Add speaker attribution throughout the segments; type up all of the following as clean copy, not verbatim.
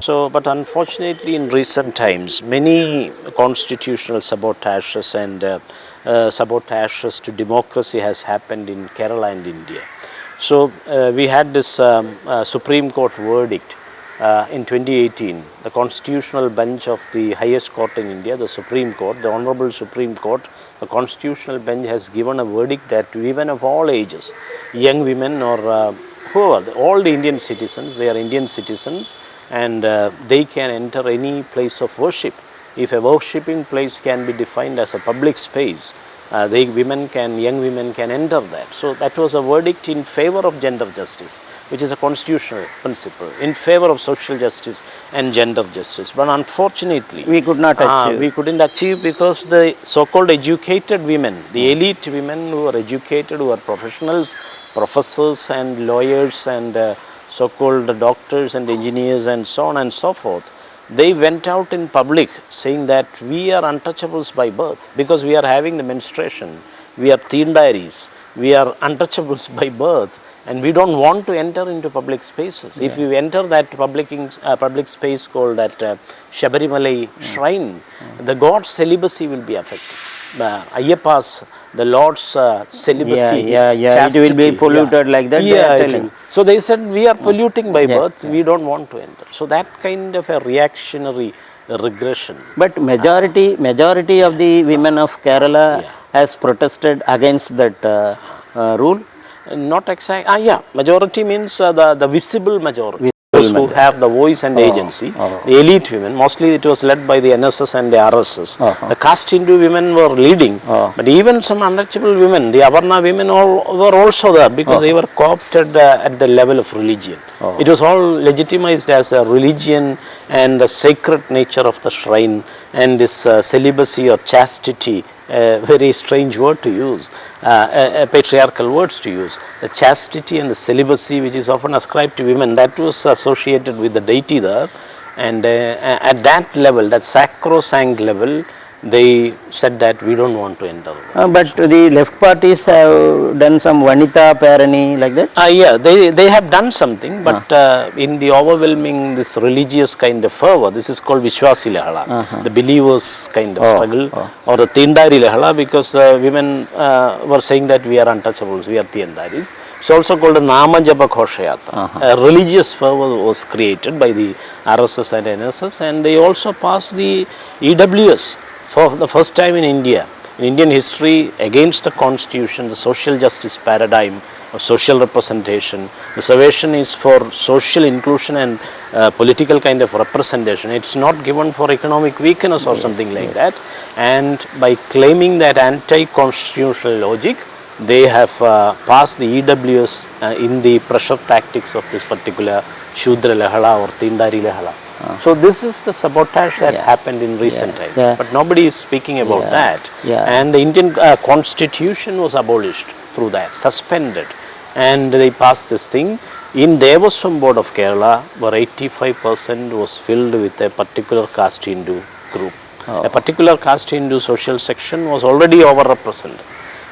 Speaker 1: So, but unfortunately in recent times, many constitutional sabotages and sabotages to democracy has happened in Kerala and India. So, we had this Supreme Court verdict in 2018. The constitutional bench of the highest court in India, the Supreme Court, the Honorable Supreme Court, the constitutional bench has given a verdict that women of all ages, young women or whoever, all the Indian citizens, they are Indian citizens, and they can enter any place of worship. If a worshipping place can be defined as a public space, young women can enter that. So that was a verdict in favor of gender justice, which is a constitutional principle, in favor of social justice and gender justice. But unfortunately,
Speaker 2: we could not achieve.
Speaker 1: We couldn't achieve because the so-called educated women, the elite women who are educated, who are professionals, professors and lawyers and so-called doctors and engineers and so on and so forth, they went out in public saying that we are untouchables by birth because we are having the menstruation, we are teendaries, we are untouchables by birth, and we don't want to enter into public spaces. If you enter that public space called that Shabarimala shrine, the god's celibacy will be affected. The Ayyappa's, the Lord's celibacy, chastity,
Speaker 2: it will be polluted like that.
Speaker 1: Yeah, so they said we are polluting by birth, we don't want to enter. So that kind of a reactionary regression.
Speaker 2: But majority of the women of Kerala has protested against that rule.
Speaker 1: Not exactly. Majority means the visible majority. Those who have the voice and agency, the elite women, mostly it was led by the NSS and the RSS. The caste Hindu women were leading, but even some untouchable women, the Avarna women were also there because they were co-opted at the level of religion. It was all legitimized as a religion and the sacred nature of the shrine and this celibacy or chastity. A very strange word to use, patriarchal words to use. The chastity and the celibacy which is often ascribed to women, that was associated with the deity there, and at that level, that sacrosanct level, they said that we don't want to enter.
Speaker 2: But the left parties have done some Vanita Parani like that?
Speaker 1: They have done something, but in the overwhelming this religious kind of fervor, this is called Vishwasi Lehala, the believers kind of struggle, or the Tindari Lehala, because women were saying that we are untouchables, we are Tindaris. It's also called a Nama Japa Khoshayata. A religious fervor was created by the RSS and NSS, and they also passed the EWS. For the first time in India, in Indian history, against the constitution, the social justice paradigm of social representation, the salvation is for social inclusion and political kind of representation. It's not given for economic weakness or something like that. And by claiming that anti-constitutional logic, they have passed the EWS in the pressure tactics of this particular Shudra Lehala or Tindari Lehala. So this is the sabotage that happened in recent times, but nobody is speaking about that. And the Indian constitution was abolished through that, suspended, and they passed this thing. In Devaswam Board of Kerala, where 85% was filled with a particular caste Hindu group. A particular caste Hindu social section was already overrepresented,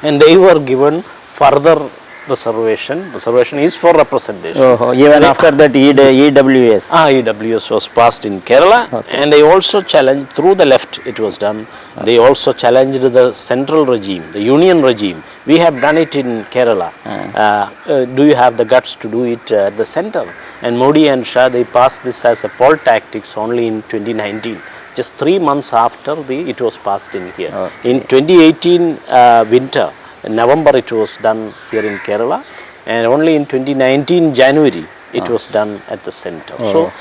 Speaker 1: and they were given further reservation. Reservation is for representation.
Speaker 2: Even after that EWS.
Speaker 1: EWS was passed in Kerala, and they also challenged, through the left it was done, they also challenged the central regime, the union regime. We have done it in Kerala. Do you have the guts to do it at the center? And Modi and Shah, they passed this as a poll tactics only in 2019. Just 3 months after it was passed in here. In 2018 winter, in November it was done here in Kerala, and only in 2019 January it was done at the center. So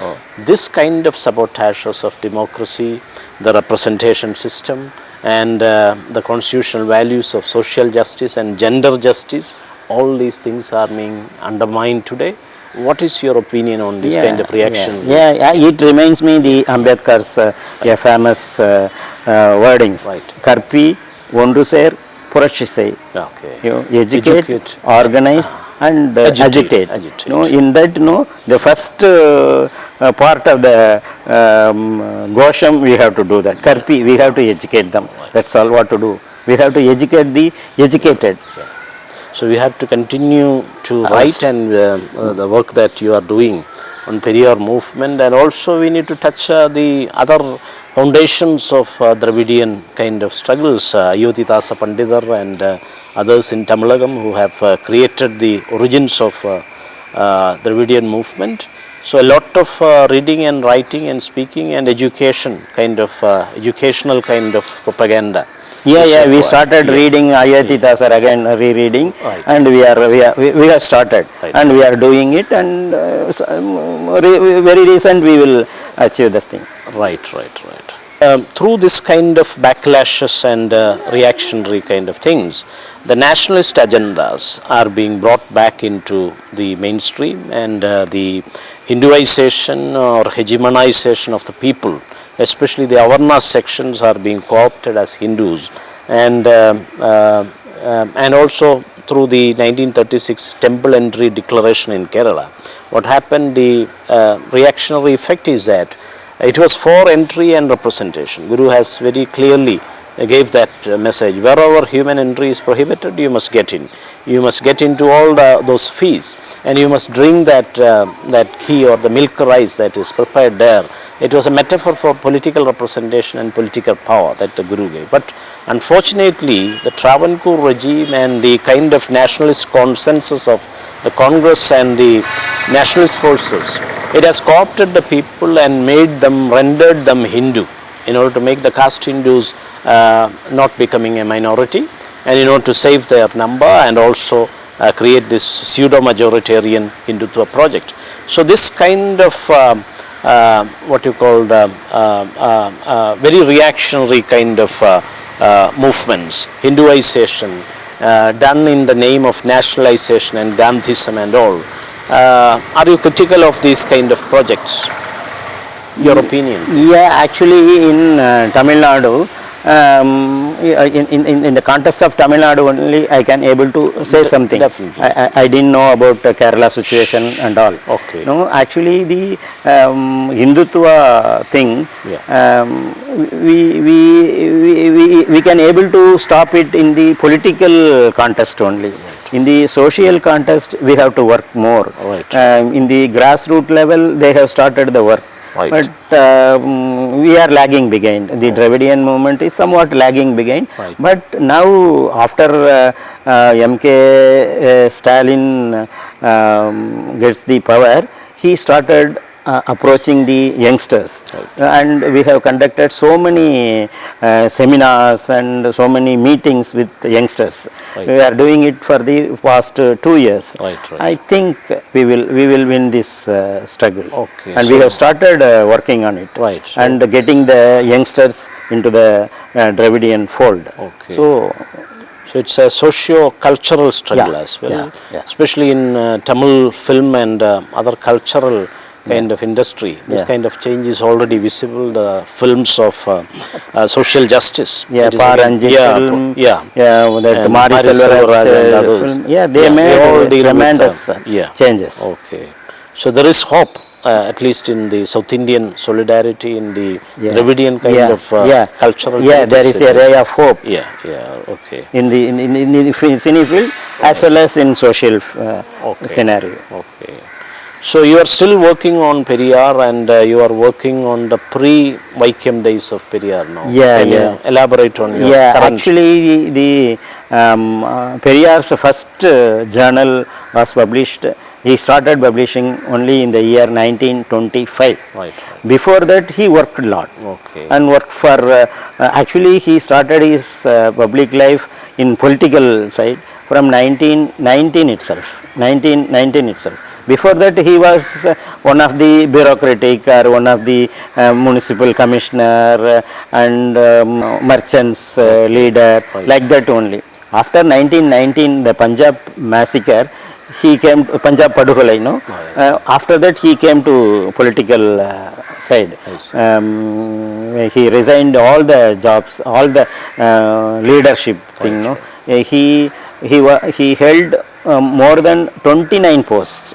Speaker 1: this kind of sabotages of democracy, the representation system, and the constitutional values of social justice and gender justice, all these things are being undermined today. What is your opinion on this kind of reaction?
Speaker 2: It reminds me the Ambedkar's famous wordings. Karpi, Vonduser, Purashisai. Educate, organize, and agitate. In that, the first part of the Gosham, we have to do that. Karpi, we have to educate them. That's all what to do. We have to educate the educated.
Speaker 1: So we have to continue to write, and the work that you are doing on Periyor movement, and also we need to touch the other foundations of Dravidian kind of struggles, Ayodhidasa Pandidar and others in Tamilagam who have created the origins of Dravidian movement. So a lot of reading and writing and speaking and education kind of educational kind of propaganda.
Speaker 2: We started reading Ayodhidasa again, rereading, and we have started, and we are doing it, and very recent we will achieve this thing.
Speaker 1: Right. Through this kind of backlashes and reactionary kind of things, the nationalist agendas are being brought back into the mainstream, and the Hinduization or hegemonization of the people, especially the Avarna sections, are being co-opted as Hindus, and also through the 1936 temple entry declaration in Kerala. What happened, the reactionary effect is that it was for entry and representation. Guru has very clearly gave that message. Wherever human entry is prohibited, you must get in. You must get into all those feasts, and you must drink that ghee or the milk rice that is prepared there. It was a metaphor for political representation and political power that the Guru gave. But unfortunately, the Travancore regime and the kind of nationalist consensus of the Congress and the nationalist forces, it has co-opted the people and rendered them Hindu in order to make the caste Hindus not becoming a minority, and in order to save their number, and also create this pseudo-majoritarian Hindutva project. So this kind of what you call very reactionary kind of movements, Hinduization, done in the name of nationalization and Gandhism and all. Are you critical of these kind of projects? Your opinion?
Speaker 2: Yeah, actually in Tamil Nadu, in the context of Tamil Nadu only, I can able to say something.
Speaker 1: Definitely.
Speaker 2: I didn't know about Kerala situation and all.
Speaker 1: Okay.
Speaker 2: No, actually the Hindutva thing, we can able to stop it in the political context only. In the social context, we have to work more. In the grassroots level, they have started the work. But we are lagging behind. The Dravidian movement is somewhat lagging behind. But now, after MK Stalin gets the power, he started approaching the youngsters, and we have conducted so many seminars and so many meetings with youngsters. We are doing it for the past 2 years. I think we will win this struggle, and we have started working on it, and getting the youngsters into the Dravidian fold. So
Speaker 1: it's a socio-cultural struggle as well, especially in Tamil film and other cultural kind of industry. This kind of change is already visible. The films of social justice.
Speaker 2: Paranji film. That Mari Selvaraj film. They made all the tremendous changes.
Speaker 1: So there is hope, at least in the South Indian solidarity, in the Dravidian kind of cultural.
Speaker 2: There is a ray of hope. In the cine field as well as in social scenario.
Speaker 1: So you are still working on Periyor, and you are working on the pre-Vaikom days of Periyor now. Can you elaborate on your current?
Speaker 2: Actually the Periyor's first journal was published. He started publishing only in the year 1925. Before that, he worked a lot and worked for. Actually, he started his public life in political side from 1919 itself. Before that, he was one of the bureaucratic or one of the municipal commissioner and merchants leader, like that only. After 1919, the Punjab massacre, he came to Punjab Padugala, after that he came to political side. He resigned all the jobs, all the leadership thing. He held more than 29 posts.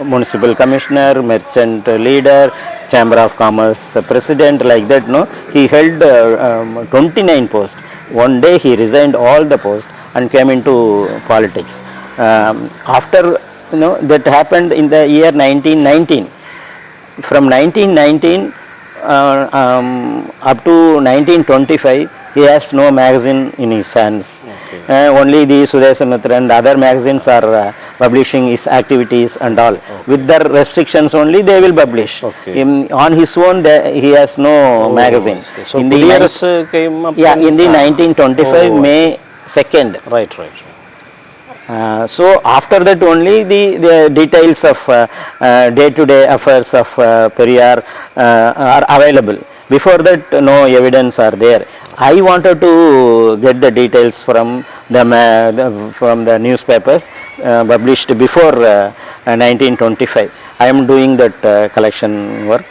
Speaker 2: Municipal commissioner, merchant leader, chamber of commerce president, like that. He held 29 posts. one day he resigned all the post and came into politics. After that happened in the year 1919. From 1919 up to 1925, he has no magazine in his hands. Okay. Only the Sudeshamitra and other magazines are publishing his activities and all. Okay. With their restrictions only they will publish. Okay. On his own he has no magazine.
Speaker 1: So in the years came up.
Speaker 2: Yeah, in the 1925 May 2nd.
Speaker 1: Right.
Speaker 2: So after that only the details of day-to-day affairs of Periyor are available. Before that no evidence are there. I wanted to get the details from the newspapers published before 1925. I am doing that collection work.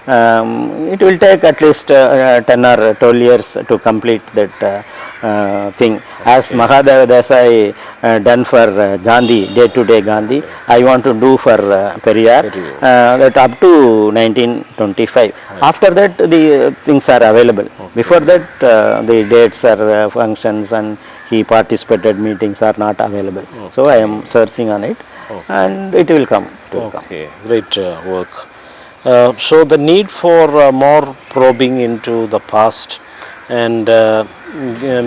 Speaker 2: It will take at least 10 or 12 years to complete that thing. As Mahadeva Desai done for Gandhi, day-to-day Gandhi, I want to do for Periyor that up to 1925. After that the things are available. Before that the dates or functions and he participated meetings are not available. So I am searching on it and it will come.
Speaker 1: Great work. So the need for more probing into the past and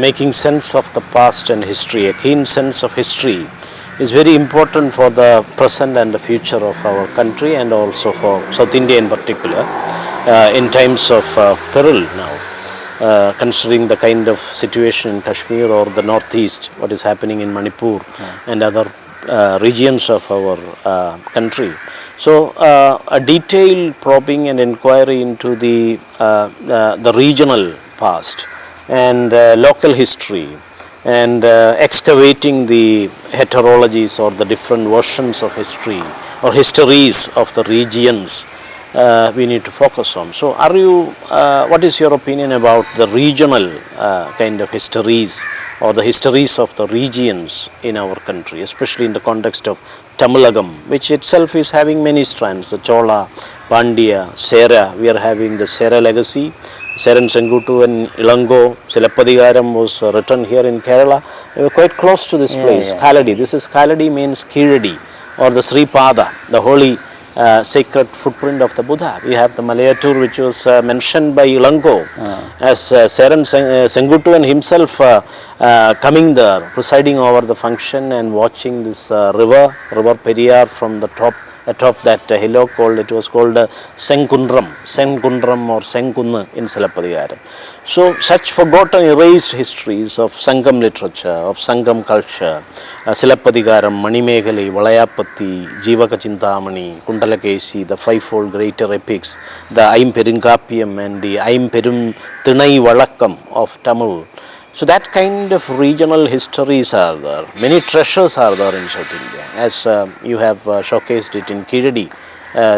Speaker 1: making sense of the past and history, a keen sense of history, is very important for the present and the future of our country and also for South India in particular in times of peril now, considering the kind of situation in Kashmir or the northeast, what is happening in Manipur and other regions of our country. So a detailed probing and inquiry into the regional past and local history and excavating the heterologies or the different versions of history or histories of the regions we need to focus on. So what is your opinion about the regional kind of histories or the histories of the regions in our country, especially in the context of Tamilagam, which itself is having many strands, the Chola, Pandya, Sera, we are having the Sera legacy. Seran Sengutu and Ilango, Silappadigaram was written here in Kerala. We were quite close to this place, Kaladi. This is Kaladi means Kiradi or the Sri Pada, the holy sacred footprint of the Buddha. We have the Malayatur which was mentioned by Ilango as Seran Sengutu and himself coming there, presiding over the function and watching this river Periyor from the top. Atop that hillock it was called Senkundram or Senkunnu in Silappadigaram. So such forgotten, erased histories of Sangam literature, of Sangam culture, Silappadigaram, Manimeghali, Valayapatti, Jivaka Chintamani, Kundalakesi, the fivefold greater epics, the Aimperunkapiyam and the Aimperum Thinai Valakkam of Tamil. So that kind of regional histories are there. Many treasures are there in South India. As you have showcased it in Kiradi,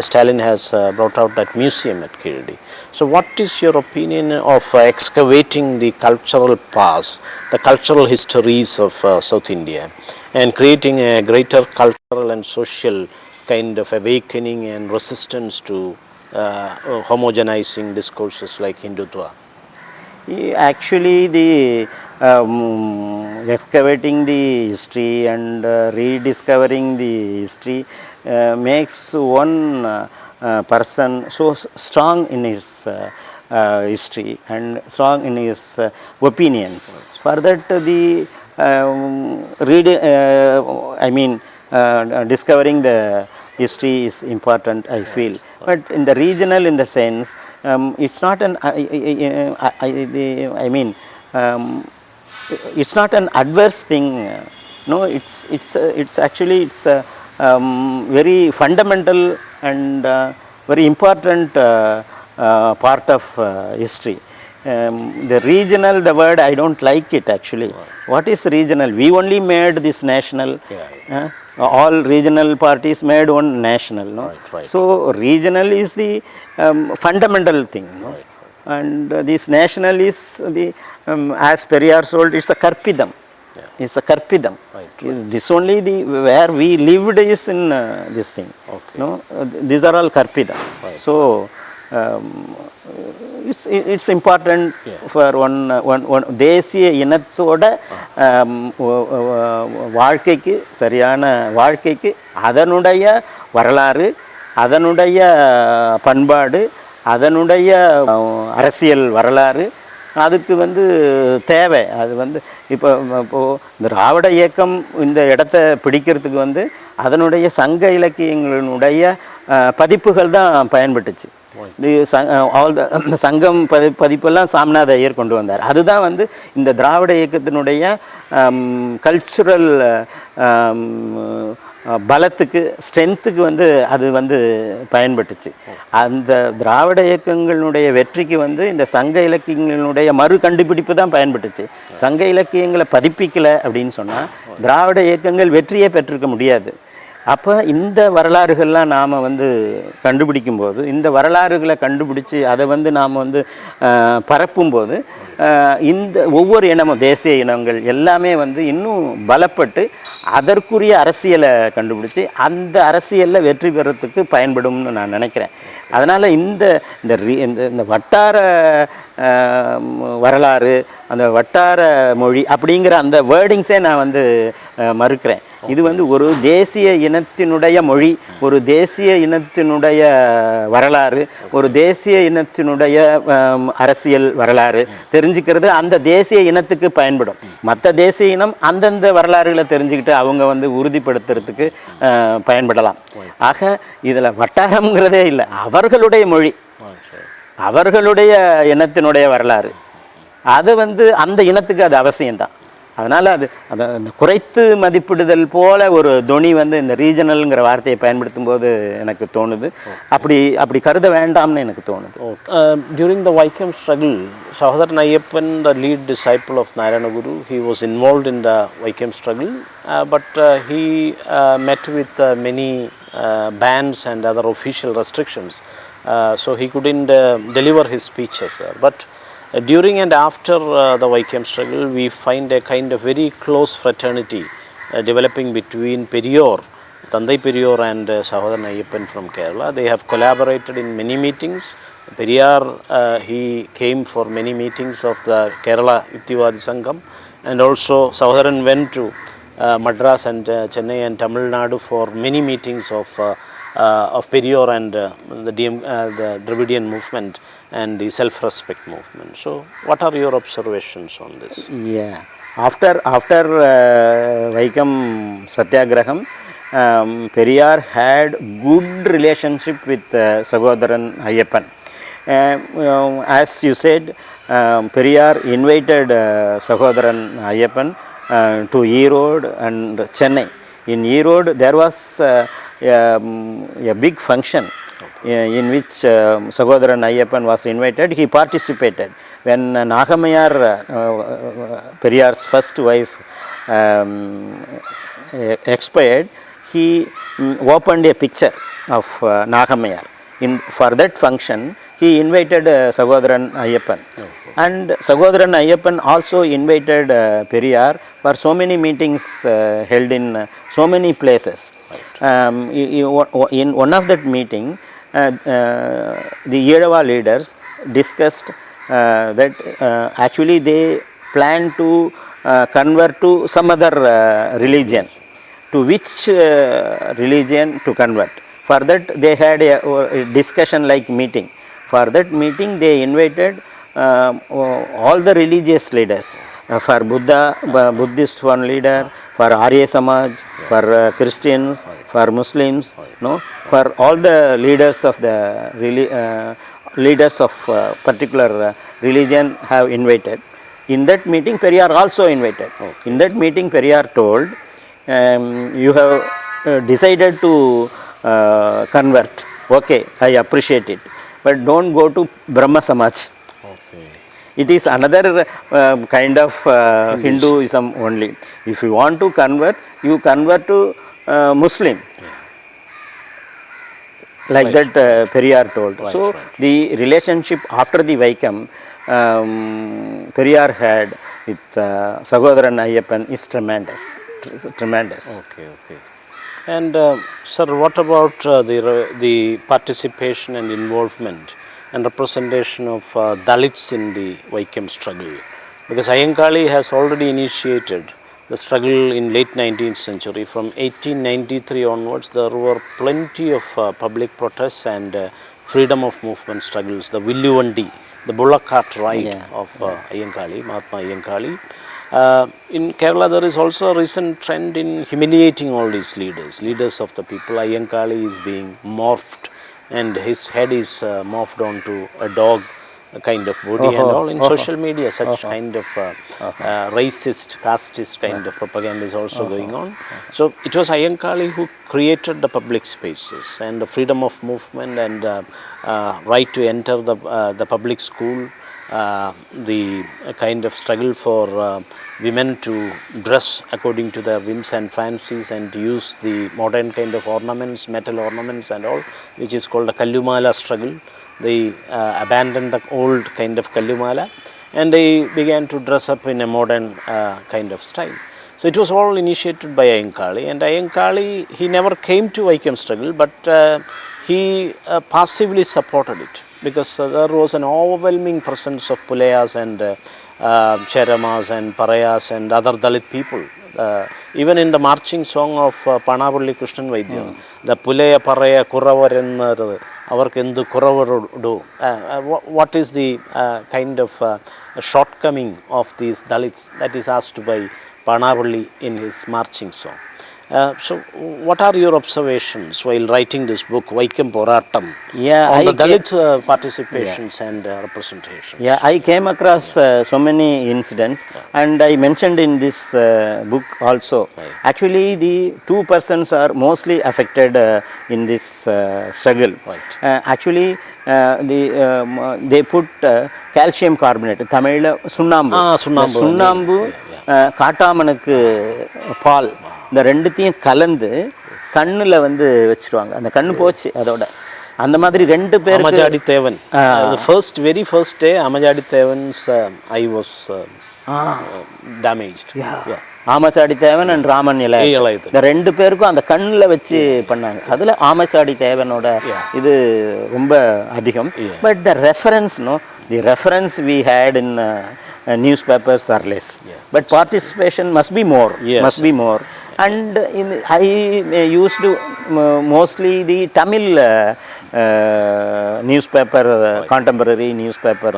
Speaker 1: Stalin has brought out that museum at Kiradi. So what is your opinion of excavating the cultural past, the cultural histories of South India and creating a greater cultural and social kind of awakening and resistance to homogenizing discourses like Hindutva?
Speaker 2: Actually, the excavating the history and rediscovering the history makes one person so strong in his history and strong in his opinions. For that, the discovering the history is important, I feel. But in the regional, in the sense, it's not an. It's not an adverse thing. No, it's actually a very fundamental and very important part of history. The regional, the word I don't like it actually. What is regional? We only made this national. All regional parties made one national. No? Right. So regional is the fundamental thing. No? And this national is the as Periyor told, it's a karpidam. It's a karpidam. This only the where we lived is in this thing. No, these are all karpidam. So it's important for one தேசிய இனத்தோட வாழ்க்கைக்கு சரியான வாழ்க்கைக்கு அதனுடைய வரலாறு, அதனுடைய பண்பாடு, அதனுடைய அரசியல் வரலாறு அதுக்கு வந்து தேவை. அது வந்து இப்போது இந்த திராவிட இயக்கம் இந்த இடத்த பிடிக்கிறதுக்கு வந்து அதனுடைய சங்க இலக்கியங்களினுடைய பதிப்புகள் தான் பயன்பட்டுச்சு. சங்கம் பதிப்பெல்லாம் சாமிநாத ஐயர் கொண்டு வந்தார். அதுதான் வந்து இந்த திராவிட இயக்கத்தினுடைய கல்ச்சுரல் பலத்துக்கு, ஸ்ட்ரென்த்துக்கு வந்து அது வந்து பயன்பட்டுச்சு. அந்த திராவிட இயக்கங்களுடைய வெற்றிக்கு வந்து இந்த சங்க இலக்கியங்களுடைய மறு கண்டுபிடிப்பு தான் பயன்பட்டுச்சு. சங்க இலக்கியங்களை பதிப்பிக்கலை அப்படின்னு சொன்னால் திராவிட இயக்கங்கள் வெற்றியே பெற்றிருக்க முடியாது. அப்போ இந்த வரலாறுகள்லாம் நாம் வந்து கண்டுபிடிக்கும்போது, இந்த வரலாறுகளை கண்டுபிடிச்சி அதை வந்து நாம் வந்து பரப்பும்போது இந்த ஒவ்வொரு இனமும் தேசிய இனங்கள் எல்லாமே வந்து இன்னும் பலப்பட்டு அதற்குரிய அரசியலை கண்டுபிடிச்சி அந்த அரசியலில் வெற்றி பெறத்துக்கு பயன்படும்னு நான் நினைக்கிறேன். அதனால் இந்த வட்டார வரலாறு, அந்த வட்டார மொழி அப்படிங்கிற அந்த வேர்டிங்ஸே நான் வந்து மறுக்கிறேன். இது வந்து ஒரு தேசிய இனத்தினுடைய மொழி, ஒரு தேசிய இனத்தினுடைய வரலாறு, ஒரு தேசிய இனத்தினுடைய அரசியல் வரலாறு தெரிஞ்சுக்கிறது அந்த தேசிய இனத்துக்கு பயன்படும். மற்ற தேசிய இனம் அந்தந்த வரலாறுகளை தெரிஞ்சுக்கிட்டு அவங்க வந்து உறுதிப்படுத்துறதுக்கு பயன்படலாம். ஆக இதில் வட்டாரம்ங்கிறதே இல்லை, அவர்களுடைய மொழி, அவர்களுடைய இனத்தினுடைய வரலாறு, அது வந்து அந்த இனத்துக்கு அது அவசியம்தான். அதனால் அந்த குறைத்து மதிப்பிடுதல் போல ஒரு தொனி வந்து இந்த ரீஜனல்ங்கிற வார்த்தையை பயன்படுத்தும் போது எனக்கு தோணுது. அப்படி கருத வேண்டாம்னு எனக்கு தோணுது.
Speaker 1: During the Vaikom struggle, Sahodaran Ayyappan, the lead disciple of Narayanaguru, he was involved in the Vaikom struggle, but he met with many bans and other official restrictions, so he couldn't deliver his speeches there. But during and after the Vaikom struggle, we find a kind of very close fraternity developing between Periyor, Thandai Periyor and Sahodaran Ayyappan from Kerala. They have collaborated in many meetings. Periyor, he came for many meetings of the Kerala Yuktivadi Sangam, and also Sahodaran went to Madras and Chennai and Tamil Nadu for many meetings of Periyor and the Dravidian movement and the self-respect movement. So what are your observations on this?
Speaker 2: Yeah, after Vaikom Satyagraham, Periyor had good relationship with Sahodaran Ayyappan. As you said, Periyor invited Sahodaran Ayyappan to Erode and Chennai. In Erode there was a big function in which Sahodaran Ayyappan was invited. He participated. When Nagamayar, Periyor's first wife, expired, he opened a picture of Nagamayar. For that function, he invited Sahodaran Ayyappan. And Sahodaran Ayyappan also invited Periyor for so many meetings held in so many places. In one of that meeting, the Yerava leaders discussed that actually they planned to convert to some other religion. To which religion to convert? For that they had a discussion like meeting. For that meeting they invited all the religious leaders. For Buddhist one leader, for Arya Samaj, for Christians, for Muslims, for all the leaders of the leaders of particular religion have invited. In that meeting Periyor also invited. In that meeting Periyor told, you have decided to convert, okay, I appreciate it, but don't go to Brahma Samaj. It is another kind of Hinduism only. If you want to convert, you convert to Muslim. Like that Periyor told. So the relationship after the Vaikom Periyor had with Sahodaran Ayyappan is tremendous. Okay. And
Speaker 1: sir, what about the participation and involvement and representation of Dalits in the Vaikom struggle. Because Ayankali has already initiated the struggle in late 19th century. From 1893 onwards, there were plenty of public protests and freedom of movement struggles. The Villuvandi, the bullock cart ride of Ayankali, Mahatma Ayankali. In Kerala, there is also a recent trend in humiliating all these leaders of the people. Ayankali is being morphed and his head is morphed onto a dog kind of body and all. In social media, such kind of racist, casteist kind of propaganda is also going on. So it was Ayankali who created the public spaces and the freedom of movement and right to enter the public school, the kind of struggle for women to dress according to their whims and fancies and use the modern kind of ornaments, metal ornaments and all, which is called the Kallumala struggle. They abandoned the old kind of Kallumala and they began to dress up in a modern kind of style. So it was all initiated by Ayankali, and Ayankali, he never came to Vaikom struggle, but he passively supported it, because there was an overwhelming presence of Pulayas and Cheramas and Parayas and other Dalit people. Even in the marching song of Panavulli Krishnan Vaidyan, the Pulaya Paraya Kuravarennaru, avarkendu kuravaru. What is the kind of shortcoming of these Dalits that is asked by Panavulli in his marching song. So what are your observations while writing this book, Vaikom Porattam, on the Dalit participations and representations?
Speaker 2: Yeah, I came across so many incidents, and I mentioned in this book also. Actually, the two persons are mostly affected in this struggle. Actually, they put calcium carbonate, Tamil Sunnambu, காட்டாமனுக்கு பால், இந்த ரெண்டுத்தையும் கலந்து கண்ணில் வந்து வச்சுருவாங்க. அந்த கண்ணு போச்சு அதோட. அந்த மாதிரி ரெண்டு பேர்.
Speaker 1: Amajadi Thevan. The very first day, Amajadi Thevan's eye was damaged.
Speaker 2: ஆமச்சாடி தேவன் அண்ட் ராமன் இலை, இந்த ரெண்டு பேருக்கும் அந்த கண்ணில் வச்சு பண்ணாங்க. அதில் ஆமச்சாடி தேவனோட இது ரொம்ப அதிகம். But the reference we had in newspapers are less, but participation must be more. And I used to mostly the Tamil newspaper, contemporary newspaper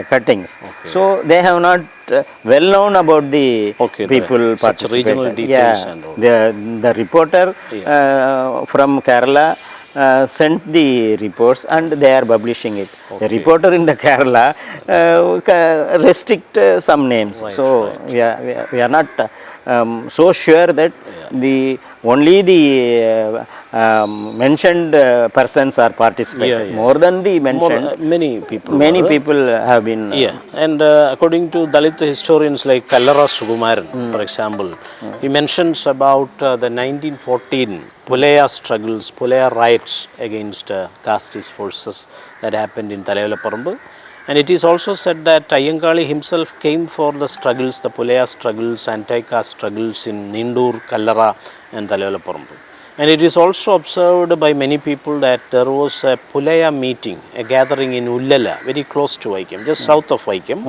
Speaker 2: cuttings. So they have not well known about the people participating. The reporter from Kerala sent the reports and they are publishing it. The reporter in the Kerala restrict some names. We are not so sure that only the mentioned persons are participating. More than the mentioned, many people have been.
Speaker 1: And according to Dalit historians like Kallara Sukumaran, for example, he mentions about the 1914 Pulaya struggles, Pulaya riots against casteist forces that happened in Dalavakulam. And it is also said that Ayankali himself came for the struggles, the Pulaya struggles, anti-caste struggles in Nindur, Kallara and Dalavakulam. And it is also observed by many people that there was a Pulaya meeting, a gathering in Ullala, very close to Vaikom, just south of Vaikom,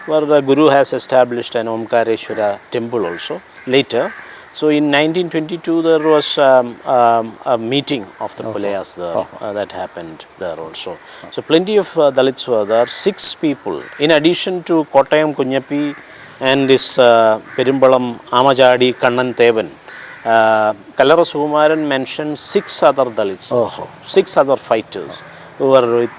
Speaker 1: where the Guru has established an Omkareshwara temple also. Later, so in 1922 there was a meeting of the Pulayas there that happened there also. So plenty of Dalits were there, 6 people. In addition to Kottayam Kunyapi and this Perimbalam Amajadi Kannan Thevan, Kallara Sukumaran mentioned 6 other Dalits also, 6 other fighters who were with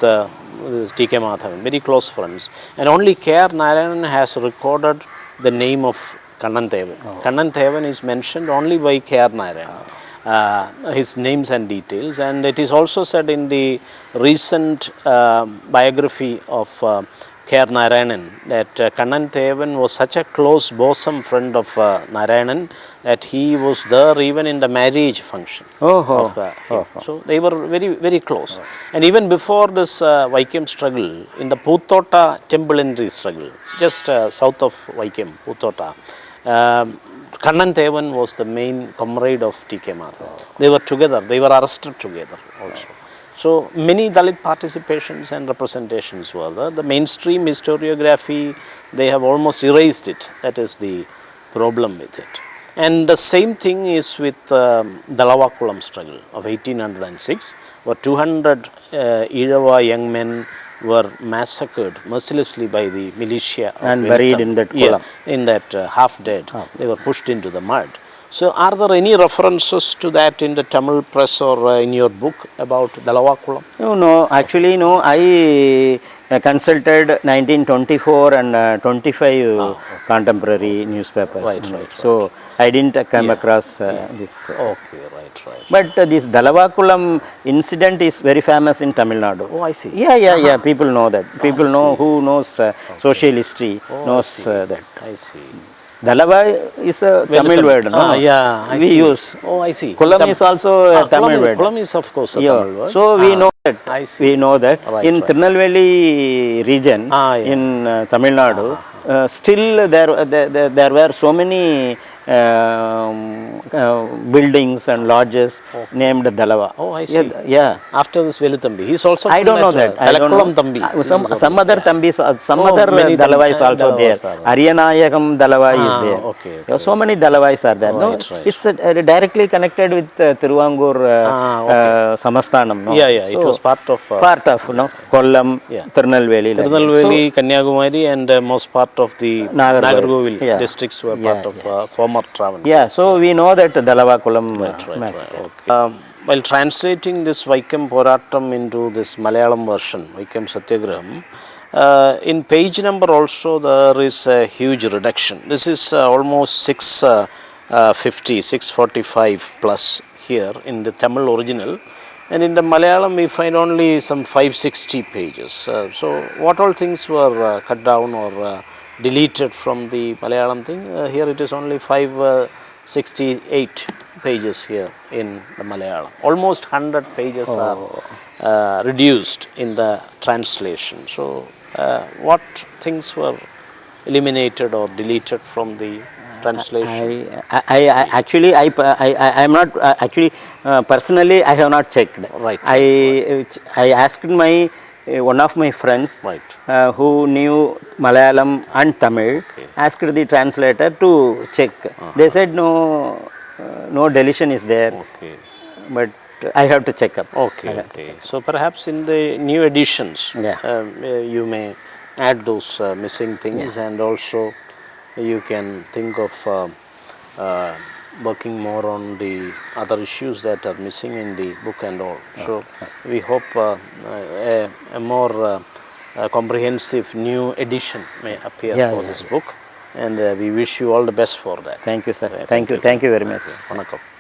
Speaker 1: T.K. Madhavan, very close friends. And only K.R. Narayanan has recorded the name of Kannan Thevan. Kannan Thevan is mentioned only by K.R. Narayanan, his names and details. And it is also said in the recent biography of K.R. Narayanan that Kannan Thevan was such a close bosom friend of Narayanan that he was there even in the marriage function. So they were very, very close. And even before this Vaikom struggle, in the Puthota temple entry struggle, just south of Vaikom, Puthota, Kannan Thevan was the main comrade of T.K. Madhavan. They were together, they were arrested together also. So many Dalit participations and representations were there. The mainstream historiography, they have almost erased it. That is the problem with it. And the same thing is with Dalavakulam struggle of 1806, where 200 Irava young men were massacred mercilessly by the militia
Speaker 2: and buried in that kulam.
Speaker 1: In that half dead. They were pushed into the mud. So are there any references to that in the Tamil press or in your book about Dalavakulam?
Speaker 2: No, actually no, I consulted 1924 and 25 contemporary newspapers. So I didn't come across this.
Speaker 1: Okay, right.
Speaker 2: But this Dalavakulam incident is very famous in Tamil Nadu.
Speaker 1: Oh, I see.
Speaker 2: Yeah, people know that. People know, who knows social history knows that.
Speaker 1: I see.
Speaker 2: Dalava is a Tamil word, no? We use.
Speaker 1: Oh, I see.
Speaker 2: Kulam is also a Tamil word.
Speaker 1: Kulam is of course a Tamil word.
Speaker 2: So we know that.
Speaker 1: I see.
Speaker 2: We know that in Tirunelveli region in Tamil Nadu, still there were so many buildings and lodges named Dalava.
Speaker 1: Oh, I see.
Speaker 2: Yeah.
Speaker 1: After this Veluthambi, he is also.
Speaker 2: I don't know that.
Speaker 1: Dalavakulam Thambi.
Speaker 2: Some other Thambis, some other Dalava is also there. Ariyanayagam Dalava is there.
Speaker 1: Okay.
Speaker 2: So many Dalavais are there. No, it's directly connected with Tiruvangur Samasthanam. No?
Speaker 1: Yeah.
Speaker 2: So,
Speaker 1: it was part of
Speaker 2: Kollam, Tirunelveli.
Speaker 1: Tirunelveli, Kanyakumari, and most part of the Nagarkovil districts were part of former travel.
Speaker 2: Yeah, so we know that Dalavakulam massacre.
Speaker 1: Okay. While translating this Vaikom Porattam into this Malayalam version, Vaikom Satyagraham, in page number also there is a huge reduction. This is almost 645 plus here in the Tamil original, and in the Malayalam we find only some 560 pages. So what all things were cut down or deleted from the Malayalam thing? Here it is only 568 pages here in the Malayalam. Almost 100 pages are reduced in the translation. So what things were eliminated or deleted from the translation?
Speaker 2: I am not actually personally I have not checked.
Speaker 1: Right.
Speaker 2: I asked my one of my friends who knew Malayalam and Tamil, asked the translator to check. They said no deletion is there, but I have to check up.
Speaker 1: Okay. So perhaps in the new editions you may add those missing things, and also you can think of working more on the other issues that are missing in the book and all. So we hope a more comprehensive new edition may appear for this book, and we wish you all the best for that.
Speaker 2: Thank you, sir. Thank you very much.
Speaker 1: Vanakkam.